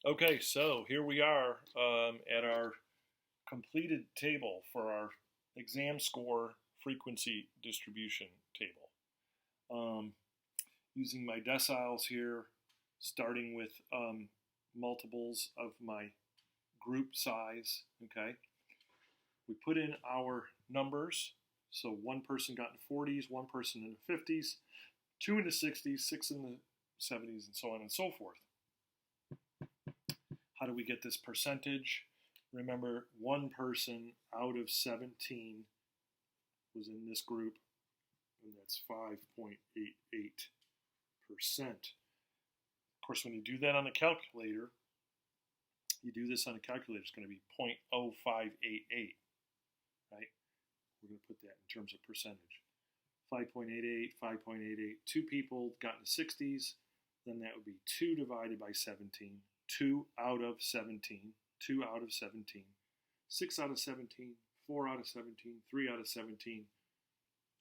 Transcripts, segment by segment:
Okay, so here we are at our completed table for our exam score frequency distribution table. Using my deciles here, starting with multiples of my group size, okay? We put in our numbers, so one person got in the 40s, one person in the 50s, two in the 60s, six in the 70s, and so on and so forth. How do we get this percentage? Remember, one person out of 17 was in this group, and that's 5.88%. Of course, when you do that on a calculator, it's going to be 0.0588, right? We're going to put that in terms of percentage. 5.88, 5.88. Two people got in the 60s, then that would be 2 divided by 17. 2 out of 17, 2 out of 17, 6 out of 17, 4 out of 17, 3 out of 17.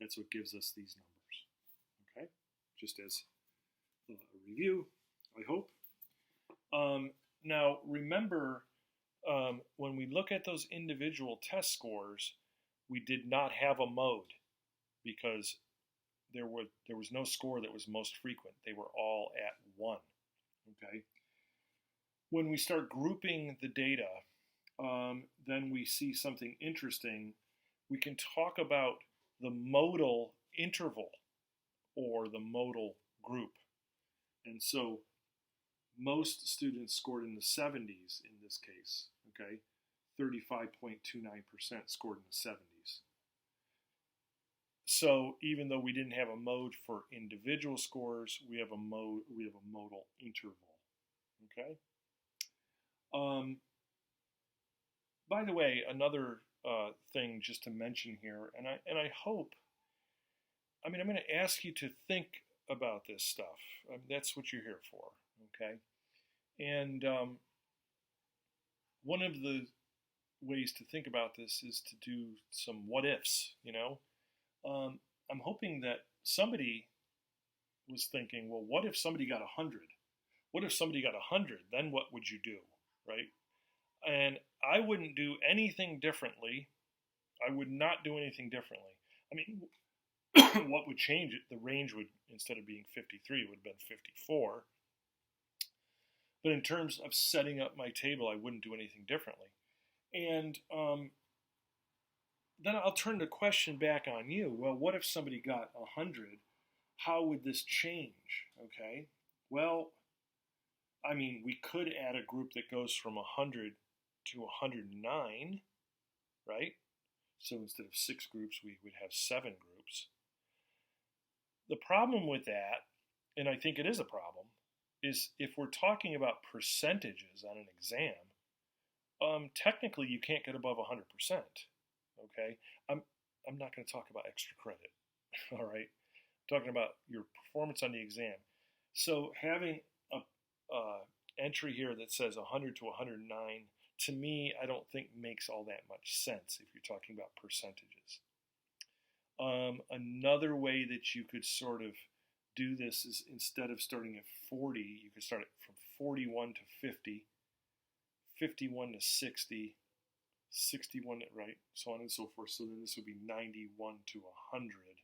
That's what gives us these numbers. Okay? Just as a review, I hope. Now, remember, when we look at those individual test scores, we did not have a mode because there was no score that was most frequent. They were all at 1. Okay? When we start grouping the data, then we see something interesting. We can talk about the modal interval or the modal group. And so most students scored in the 70s in this case, okay? 35.29% scored in the 70s. So even though we didn't have a mode for individual scores, we have a modal interval, okay? By the way, another thing just to mention here, and I hope, I'm going to ask you to think about this stuff. That's what you're here for, okay? And one of the ways to think about this is to do some what ifs, you know? I'm hoping that somebody was thinking, well, what if somebody got 100? What if somebody got 100? Then what would you do, right? And I wouldn't do anything differently. I would not do anything differently. I mean, what would change it? The range would, instead of being 53, it would have been 54. But in terms of setting up my table, I wouldn't do anything differently. And then I'll turn the question back on you. Well, what if somebody got 100? How would this change? Okay. Well, I mean, we could add a group that goes from 100 to 109, right? So instead of 6 groups, we would have 7 groups. The problem with that, and I think it is a problem, is if we're talking about percentages on an exam, technically you can't get above 100%, okay? I'm not going to talk about extra credit, all right? I'm talking about your performance on the exam. So having a entry here that says 100 to 109, to me, I don't think makes all that much sense if you're talking about percentages. Another way that you could sort of do this is instead of starting at 40, you could start it from 41 to 50, 51 to 60, 61 to, right, so on and so forth. So then this would be 91 to 100.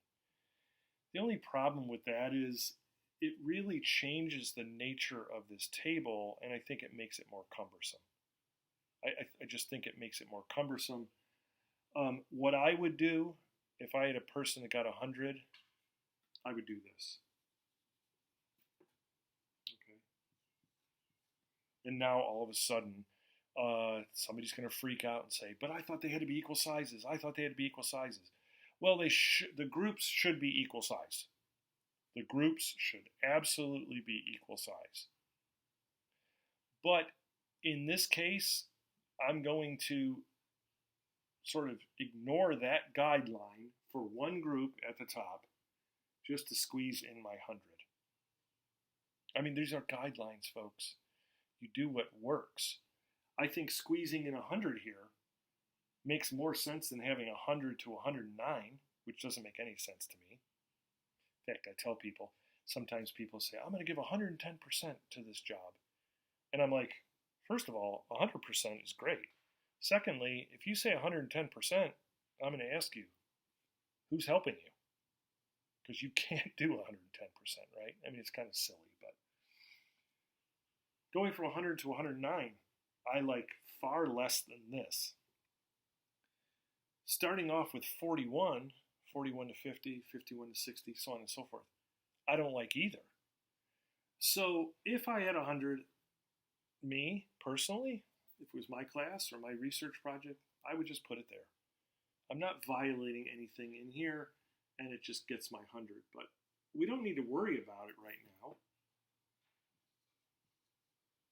The only problem with that is it really changes the nature of this table, and I think it makes it more cumbersome. I just think it makes it more cumbersome. What I would do if I had a person that got 100, I would do this. Okay. And now all of a sudden, somebody's going to freak out and say, but I thought they had to be equal sizes. I thought they had to be equal sizes. Well, the groups should be equal size. The groups should absolutely be equal size. But in this case, I'm going to sort of ignore that guideline for one group at the top just to squeeze in my 100. I mean, these are guidelines, folks. You do what works. I think squeezing in 100 here makes more sense than having 100 to 109, which doesn't make any sense to me. In fact, I tell people, sometimes people say, I'm going to give 110% to this job. And I'm like, First of all, 100% is great. Secondly, if you say 110%, I'm going to ask you, who's helping you? Because you can't do 110%, right? I mean, it's kind of silly, but going from 100 to 109, I like far less than this. Starting off with 41, 41 to 50, 51 to 60, so on and so forth, I don't like either. So if I had 100, me personally, if it was my class or my research project, I would just put it there. I'm not violating anything in here, and it just gets my 100. But we don't need to worry about it right now.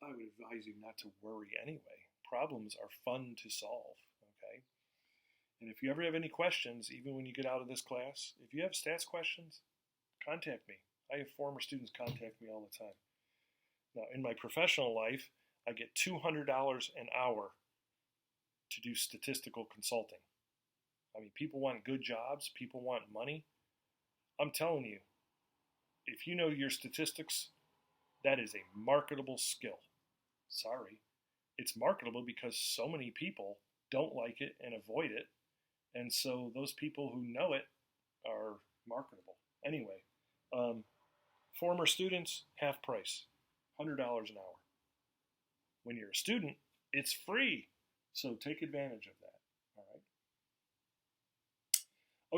I would advise you not to worry anyway. Problems are fun to solve, okay? And if you ever have any questions, even when you get out of this class, if you have stats questions, contact me. I have former students contact me all the time. Now, in my professional life, I get $200 an hour to do statistical consulting. I mean, people want good jobs, people want money. I'm telling you, if you know your statistics, that is a marketable skill. Sorry. It's marketable because so many people don't like it and avoid it. And so those people who know it are marketable. Anyway, former students, half price, $100 an hour. When you're a student, it's free. So take advantage of that. All right.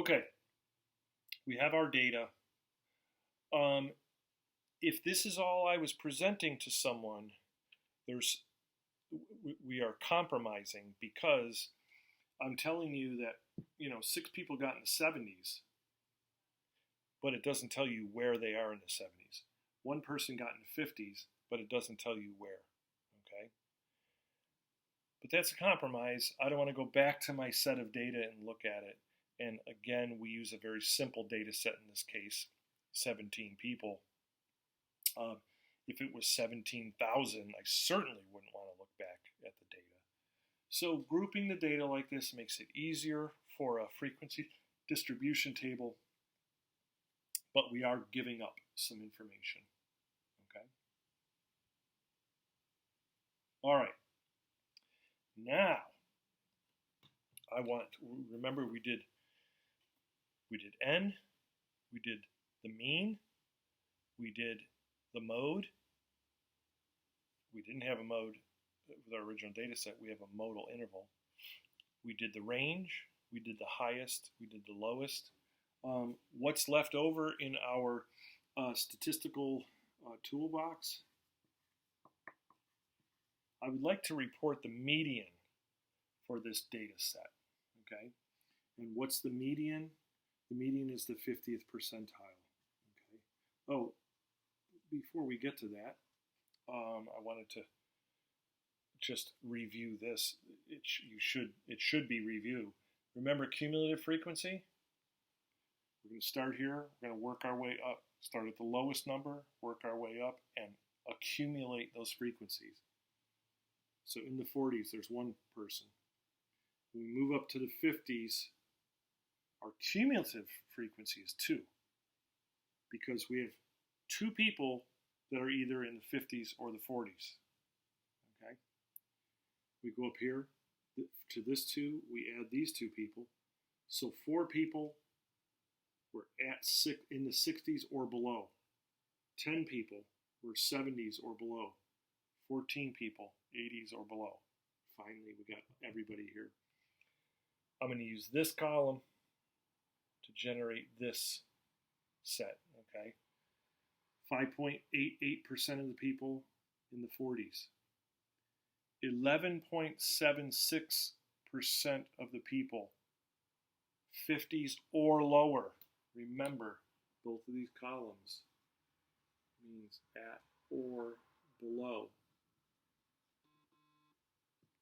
Okay. We have our data. If this is all I was presenting to someone, we are compromising because I'm telling you that 6 people got in the 70s, but it doesn't tell you where they are in the 70s. One person got in the 50s, but it doesn't tell you where. Okay? But that's a compromise. I don't want to go back to my set of data and look at it. And again, we use a very simple data set in this case, 17 people. If it was 17,000, I certainly wouldn't want to look back at the data. So grouping the data like this makes it easier for a frequency distribution table, but we are giving up some information. Okay. All right. Now, remember we did N, we did the mean, we did the mode. We didn't have a mode with our original data set. We have a modal interval. We did the range, we did the highest, we did the lowest. What's left over in our statistical toolbox? I would like to report the median for this data set, okay? And what's the median? The median is the 50th percentile, okay? Oh, before we get to that, I wanted to just review this. It should be review. Remember cumulative frequency? We're going to start here. We're going to work our way up. Start at the lowest number, work our way up, and accumulate those frequencies. So in the 40s, there's one person. When we move up to the 50s, our cumulative frequency is 2, because we have 2 people that are either in the 50s or the 40s. Okay? We go up here to this 2, we add these 2 people. So 4 people were in the 60s or below. 10 people were 70s or below. 14 people, 80s or below. Finally, we got everybody here. I'm going to use this column to generate this set, okay? 5.88% of the people in the 40s. 11.76% of the people, 50s or lower. Remember, both of these columns means at or below.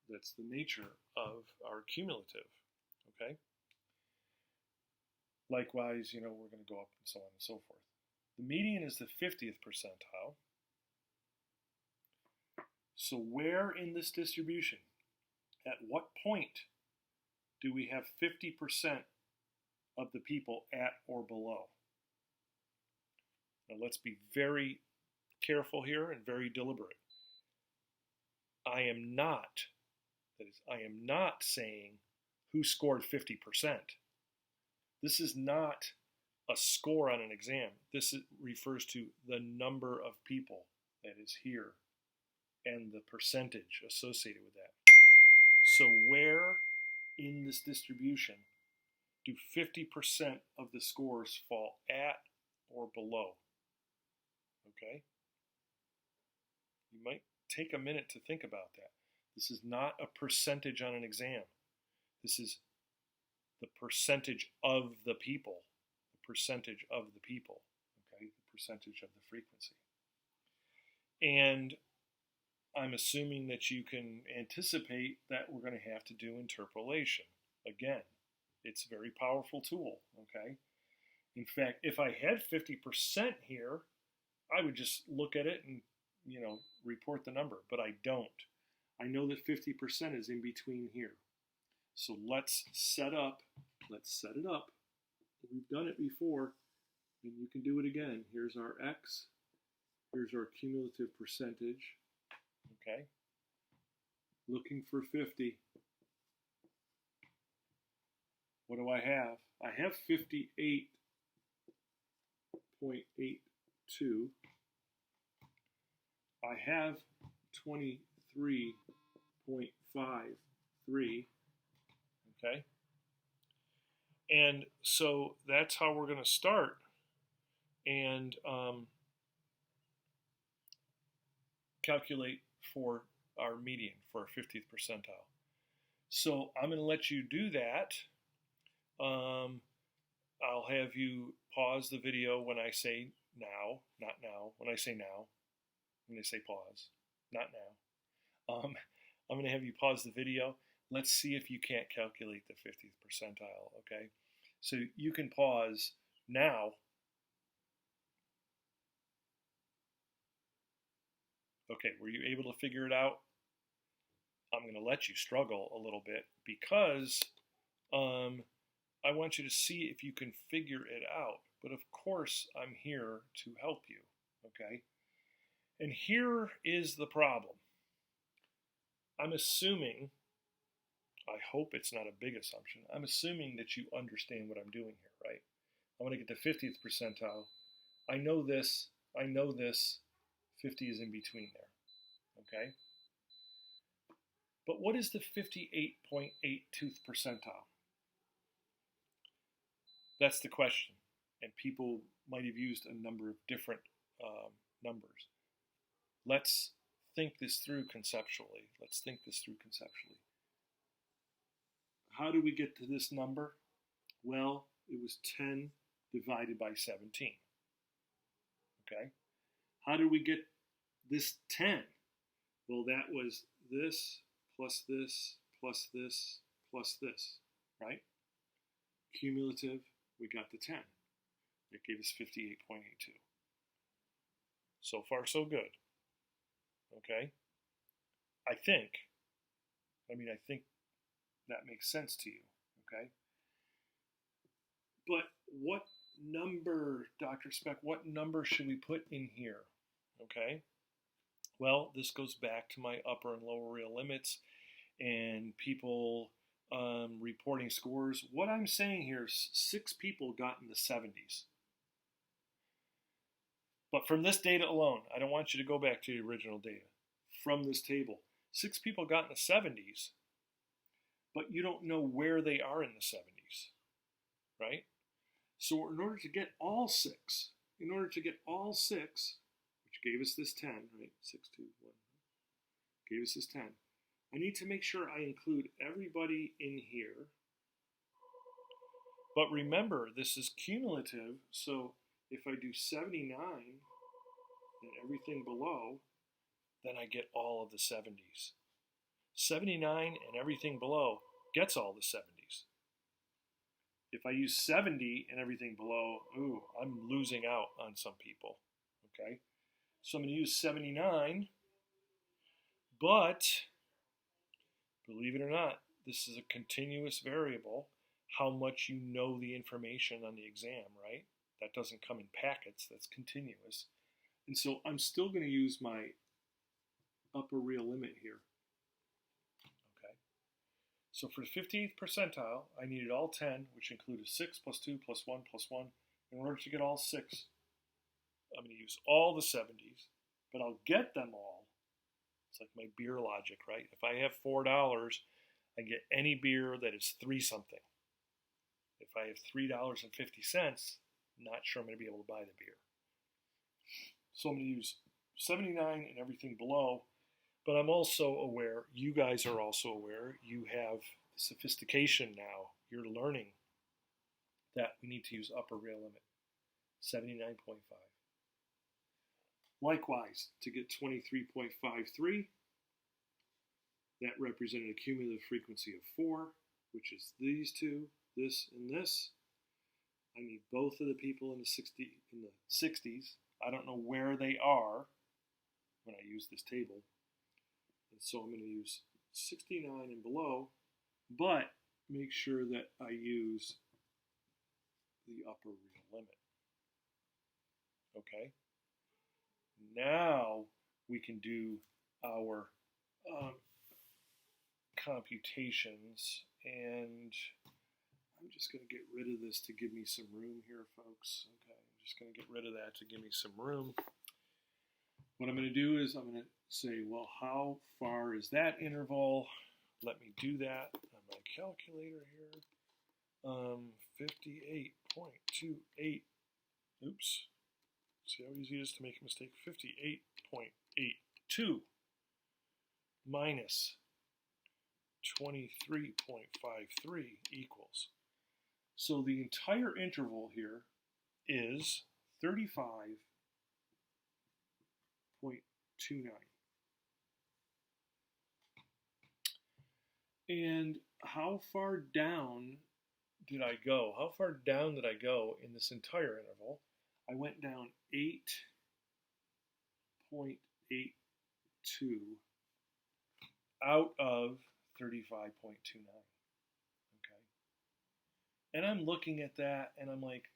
That's the nature of our cumulative, okay? Likewise, we're going to go up and so on and so forth. The median is the 50th percentile. So where in this distribution, at what point do we have 50% of the people at or below? Now let's be very careful here and very deliberate. I am not, that is, I am not saying who scored 50%. This is not a score on an exam. This refers to the number of people that is here and the percentage associated with that. So where in this distribution do 50% of the scores fall at or below? Okay? You might take a minute to think about that. This is not a percentage on an exam. This is the percentage of the people. The percentage of the people. Okay? The percentage of the frequency. And I'm assuming that you can anticipate that we're going to have to do interpolation. Again, it's a very powerful tool, okay? In fact, if I had 50% here, I would just look at it and, report the number, but I don't. I know that 50% is in between here. So let's set it up. We've done it before, and you can do it again. Here's our x. Here's our cumulative percentage. Okay, looking for 50. What do I have? I have 58.82. I have 23.53. Okay, and so that's how we're going to start. And calculate for our median, for our 50th percentile. So I'm going to let you do that. I'll have you pause the video when I say now, not now. When I say now, when I say pause, not now. I'm going to have you pause the video. Let's see if you can't calculate the 50th percentile, okay? So you can pause now. Okay, were you able to figure it out? I'm going to let you struggle a little bit because I want you to see if you can figure it out. But of course, I'm here to help you, okay? And here is the problem. I'm assuming, I hope it's not a big assumption, I'm assuming that you understand what I'm doing here, right? I want to get the 50th percentile. I know this, 50 is in between there, okay? But what is the 58.82th percentile? That's the question. And people might have used a number of different numbers. Let's think this through conceptually. How do we get to this number? Well, it was 10 divided by 17. Okay? How do we get this 10? Well, that was this plus this plus this plus this, right? Cumulative, we got the 10. That gave us 58.82. So far, so good. Okay? I think that makes sense to you, okay? But what number, Dr. Speck, what number should we put in here, okay? Well, this goes back to my upper and lower real limits and people reporting scores. What I'm saying here is 6 people got in the 70s. But from this data alone, I don't want you to go back to the original data. From this table, 6 people got in the 70s, but you don't know where they are in the 70s, right? So in order to get all 6, which gave us this 10, right? 6, 2, 1, gave us this 10. I need to make sure I include everybody in here. But remember, this is cumulative, so if I do 79 and everything below, then I get all of the 70s. 79 and everything below gets all the 70s. If I use 70 and everything below, ooh, I'm losing out on some people, okay? So I'm going to use 79, but believe it or not, this is a continuous variable, how much you know the information on the exam, right? That doesn't come in packets, that's continuous. And so I'm still going to use my upper real limit here. So for the 50th percentile, I needed all 10, which included 6 plus 2 plus 1 plus 1. In order to get all 6, I'm going to use all the 70s, but I'll get them all. It's like my beer logic, right? If I have $4, I get any beer that is 3 something. If I have $3.50, not sure I'm going to be able to buy the beer. So I'm going to use 79 and everything below, but I'm also aware, you guys are also aware, you have sophistication now. You're learning that we need to use upper real limit, 79.5. Likewise, to get 23.53, that represented a cumulative frequency of 4, which is these two, this and this. I need both of the people in the 60s. I don't know where they are when I use this table. And so I'm going to use 69 and below, but make sure that I use the upper real limit. Okay? Now we can do our computations, and I'm just going to get rid of this to give me some room here, folks. Okay, I'm just going to get rid of that to give me some room. What I'm going to do is I'm going to say, well, how far is that interval? Let me do that on my calculator here. 58.28. Oops. See how easy it is to make a mistake? 58.82 minus 23.53 equals. So the entire interval here is 35.29. And how far down did I go? How far down did I go in this entire interval? I went down 8.82 out of 35.29. Okay. And I'm looking at that and I'm like,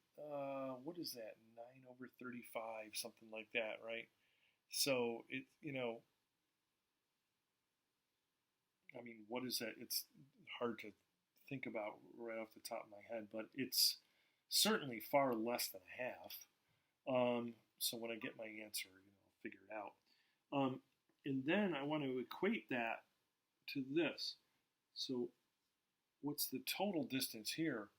what is that? 9 over 35, something like that, right? So it, I mean, what is that? It's hard to think about right off the top of my head, but it's certainly far less than half. So when I get my answer, I'll figure it out. And then I want to equate that to this. So what's the total distance here?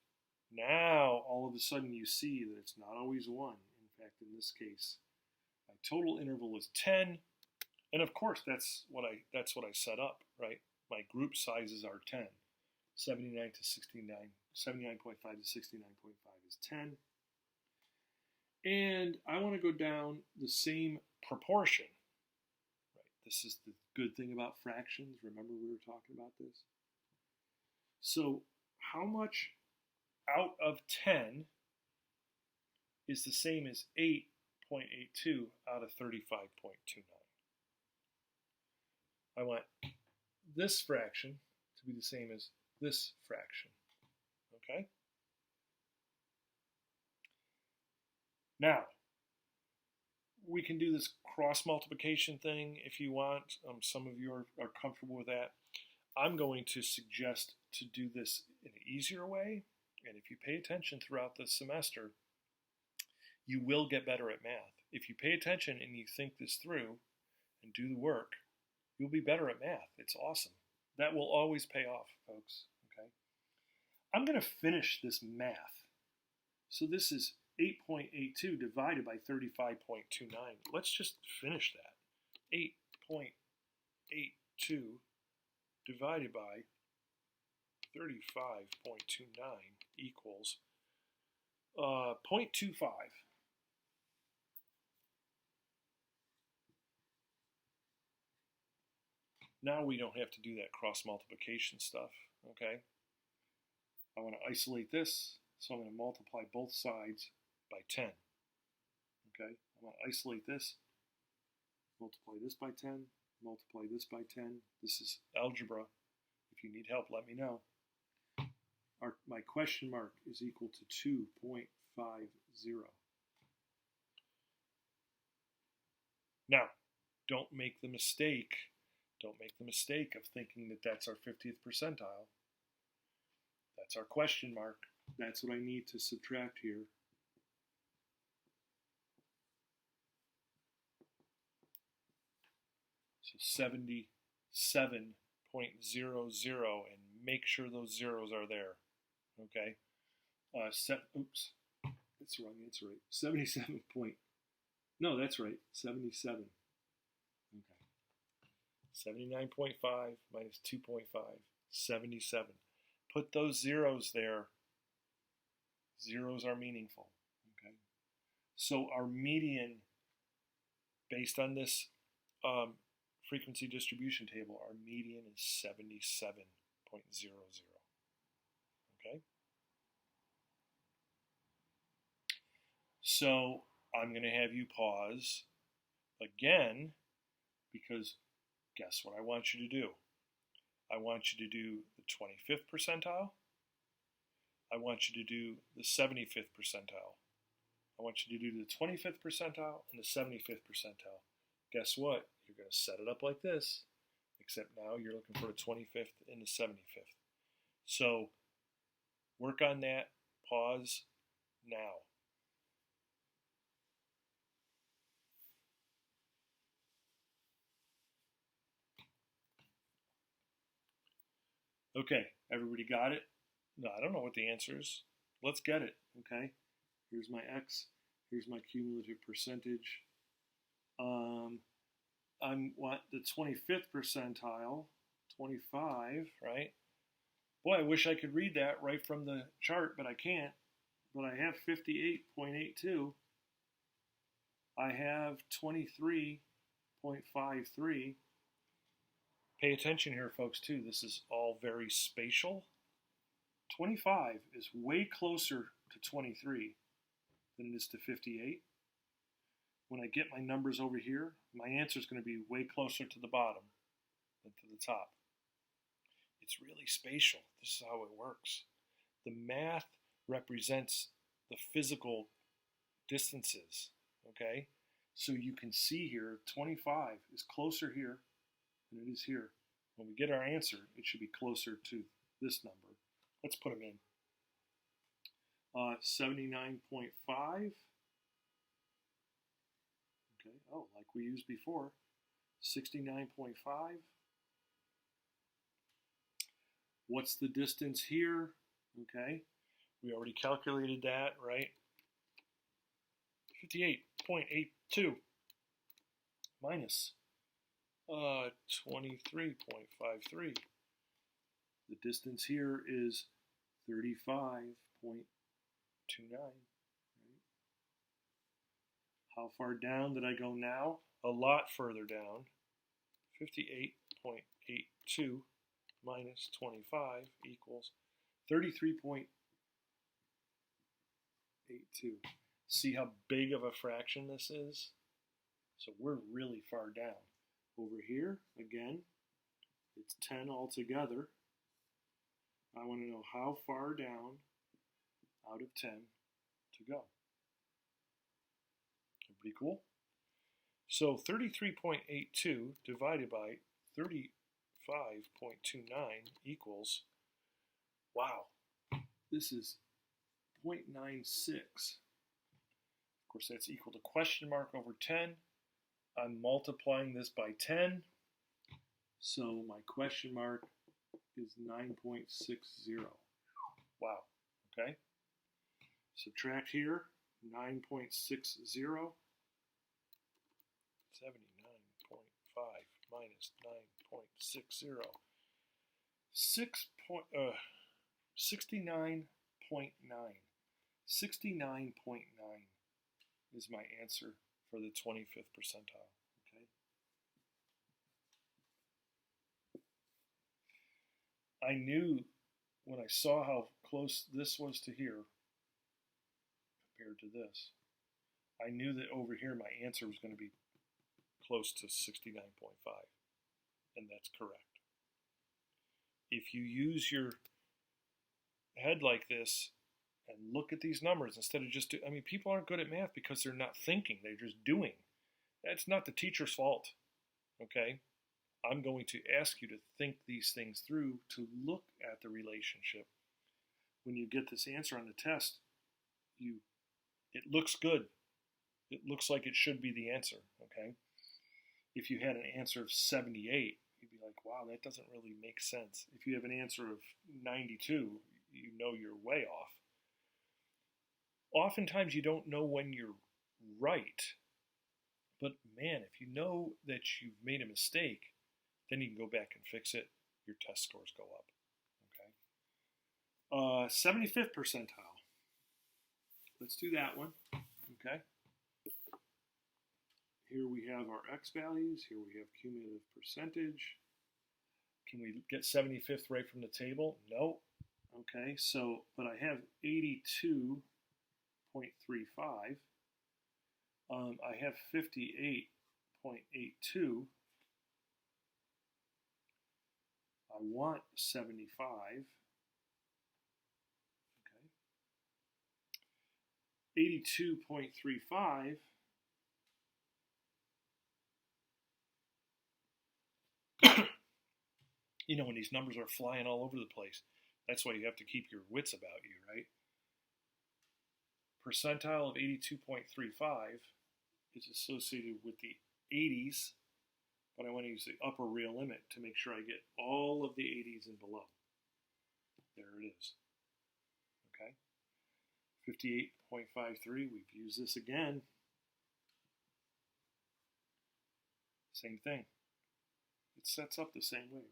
Now, all of a sudden you see that it's not always 1. In fact, in this case, my total interval is 10. And of course, that's what I set up, right? My group sizes are 10. 79 to 69, 79.5 to 69.5 is 10. And I want to go down the same proportion. Right? This is the good thing about fractions. Remember we were talking about this? So how much out of 10 is the same as 8.82 out of 35.29? I want this fraction to be the same as this fraction. Okay? Now, we can do this cross multiplication thing if you want. Some of you are comfortable with that. I'm going to suggest to do this in an easier way. And if you pay attention throughout the semester, you will get better at math. If you pay attention and you think this through and do the work, you'll be better at math. It's awesome. That will always pay off, folks. Okay? I'm going to finish this math. So this is 8.82 divided by 35.29. Let's just finish that. 8.82 divided by 35.29 equals 0.25. Now we don't have to do that cross multiplication stuff, okay? I want to isolate this, so I'm going to multiply both sides by 10, okay? I'm going to isolate this, multiply this by 10, multiply this by 10. This is algebra. If you need help, let me know. My question mark is equal to 2.50. Now, don't make the mistake of thinking that that's our 50th percentile. That's our question mark. That's what I need to subtract here. So 77.00, and make sure those zeros are there. Okay. Oops, that's the wrong answer. Right. 77 point. No, that's right. 77. Okay. 79.5 minus 2.5. 77. Put those zeros there. Zeros are meaningful. Okay. So our median, based on this frequency distribution table, our median is 77.00. Okay. So I'm going to have you pause again, because guess what I want you to do? I want you to do the 25th percentile. I want you to do the 75th percentile. I want you to do the 25th percentile and the 75th percentile. Guess what? You're going to set it up like this, except now you're looking for the 25th and the 75th. So work on that. Pause now. Okay, everybody got it? No, I don't know what the answer is. Let's get it, okay? Here's my x. Here's my cumulative percentage. I want the 25th percentile, 25, right? Boy, I wish I could read that right from the chart, but I can't. But I have 58.82. I have 23.53. Pay attention here, folks, too. This is all very spatial. 25 is way closer to 23 than it is to 58. When I get my numbers over here, my answer is going to be way closer to the bottom than to the top. It's really spatial. This is how it works. The math represents the physical distances, okay? So you can see here, 25 is closer here than it is here. When we get our answer, it should be closer to this number. Let's put them in. 79.5. Okay, oh, like we used before. 69.5. What's the distance here? Okay, we already calculated that, right? 58.82 minus 23.53. The distance here is 35.29. Right? How far down did I go now? A lot further down. 58.82 minus 25 equals 33.82. See how big of a fraction this is? So we're really far down. Over here, again, it's 10 altogether. I want to know how far down out of 10 to go. Pretty cool. So 33.82 divided by 35.29 equals, wow, this is 0.96. Of course, that's equal to question mark over 10. I'm multiplying this by 10. So my question mark is 9.60. Wow, okay. Subtract here, 9.60. 79.5 minus 9.60. 69.9. 69.9 is my answer for the 25th percentile. Okay. I knew when I saw how close this was to here compared to this, I knew that over here my answer was going to be close to 69.5, and that's correct. If you use your head like this and look at these numbers instead of just people aren't good at math because they're not thinking, they're just doing. That's not the teacher's fault, okay? I'm going to ask you to think these things through, to look at the relationship. when you get this answer on the test, it looks good. It looks like it should be the answer, okay? If you had an answer of 78, you'd be like, wow, that doesn't really make sense. If you have an answer of 92, you know you're way off. Oftentimes you don't know when you're right, but man, if you know that you've made a mistake, then you can go back and fix it. Your test scores go up, okay? 75th percentile. Let's do that one, okay? Here we have our x values. Here we have cumulative percentage. Can we get 75th right from the table? No. Okay, so, but I have 82.35. I have 58.82. I want 75. Okay. 82.35. You know, when these numbers are flying all over the place, that's why you have to keep your wits about you, right? Percentile of 82.35 is associated with the 80s, but I want to use the upper real limit to make sure I get all of the 80s and below. There it is. Okay. 58.53, we've used this again. Same thing. It sets up the same way, right?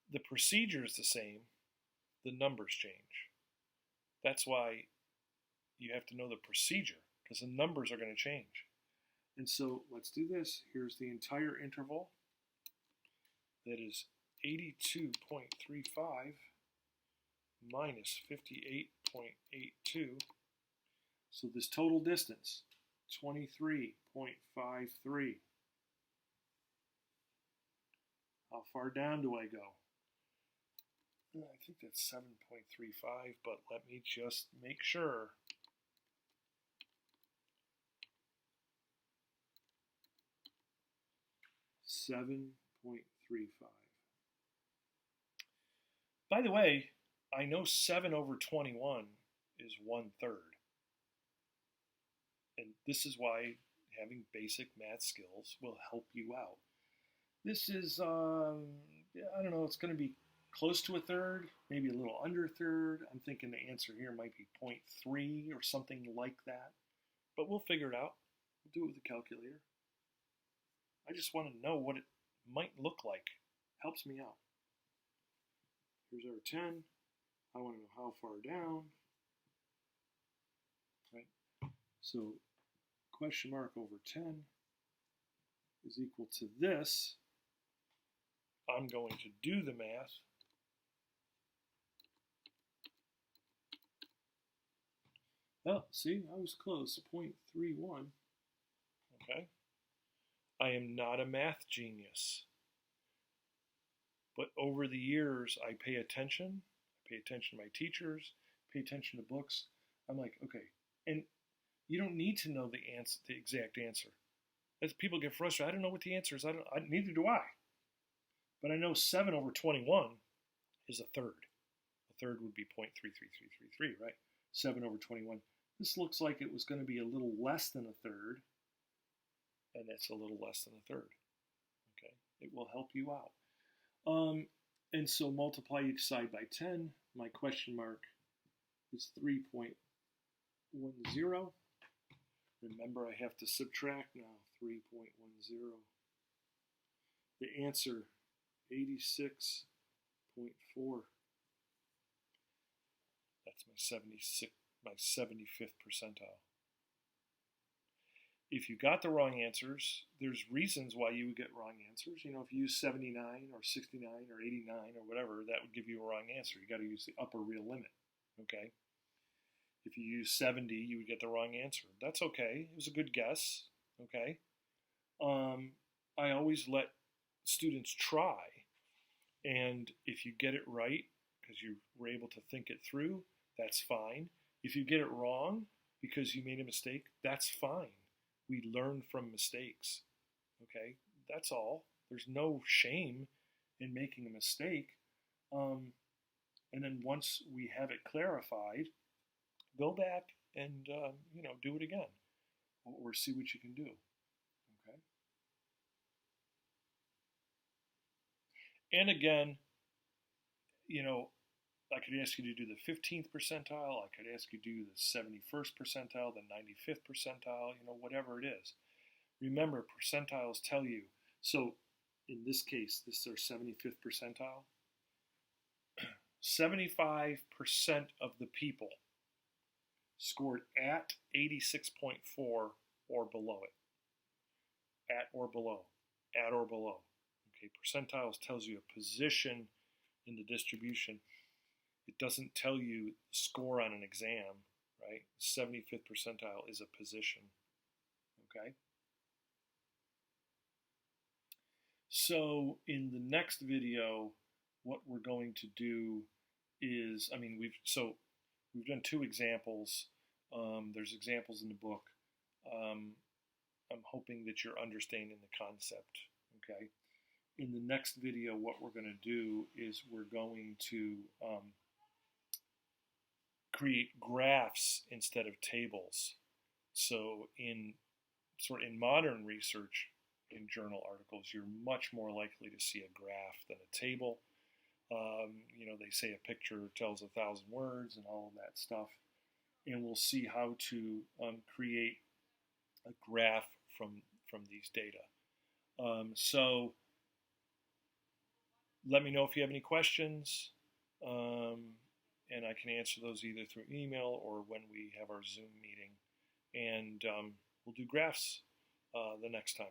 The procedure is the same, the numbers change. That's why you have to know the procedure, because the numbers are going to change. And so let's do this. Here's the entire interval. That is 82.35 minus 58.82. So this total distance, 23.53. How far down do I go? I think that's 7.35, but let me just make sure. .35. By the way, I know 7 over 21 is 1/3. And this is why having basic math skills will help you out. This is, I don't know, it's going to be close to 1/3, maybe a little under 1/3. I'm thinking the answer here might be 0.3 or something like that. But we'll figure it out. We'll do it with the calculator. I just want to know what it might look like. Helps me out. Here's our 10. I want to know how far down. Right. So question mark over 10 is equal to this. I'm going to do the math. Oh, see, I was close, 0.31. Okay. I am not a math genius. But over the years, I pay attention. I pay attention to my teachers, pay attention to books. I'm like, okay. And you don't need to know the exact answer. As people get frustrated, I don't know what the answer is. Neither do I. But I know 7 over 21 is 1/3. 1/3 would be 0.33333, right? 7 over 21. This looks like it was going to be a little less than 1/3. And that's a little less than 1/3. Okay, it will help you out. And so multiply each side by 10. My question mark is 3.10. Remember, I have to subtract now. 3.10. The answer, 86.4. That's my 75th percentile. If you got the wrong answers, there's reasons why you would get wrong answers. You know, if you use 79 or 69 or 89 or whatever, that would give you a wrong answer. You got to use the upper real limit, okay? If you use 70, you would get the wrong answer. That's okay. It was a good guess, okay? I always let students try, and if you get it right, because you were able to think it through, that's fine. If you get it wrong because you made a mistake, that's fine. We learn from mistakes, okay? That's all. There's no shame in making a mistake. And then once we have it clarified, go back and do it again, or see what you can do. Okay. And again, I could ask you to do the 15th percentile. I could ask you to do the 71st percentile, the 95th percentile. Whatever it is. Remember, percentiles tell you. So, in this case, this is our 75th percentile. 75% of the people scored at 86.4 or below it. At or below. At or below. Okay, percentiles tells you a position in the distribution. It doesn't tell you score on an exam, right? 75th percentile is a position. Okay? So in the next video, what we're going to do is, we've done 2 examples. There's examples in the book. I'm hoping that you're understanding the concept. Okay. In the next video, what we're going to do is we're going to create graphs instead of tables. So in modern research, in journal articles, you're much more likely to see a graph than a table. They say a picture tells 1,000 words and all of that stuff. And we'll see how to create a graph from these data. So let me know if you have any questions, and I can answer those either through email or when we have our Zoom meeting. And we'll do graphs the next time.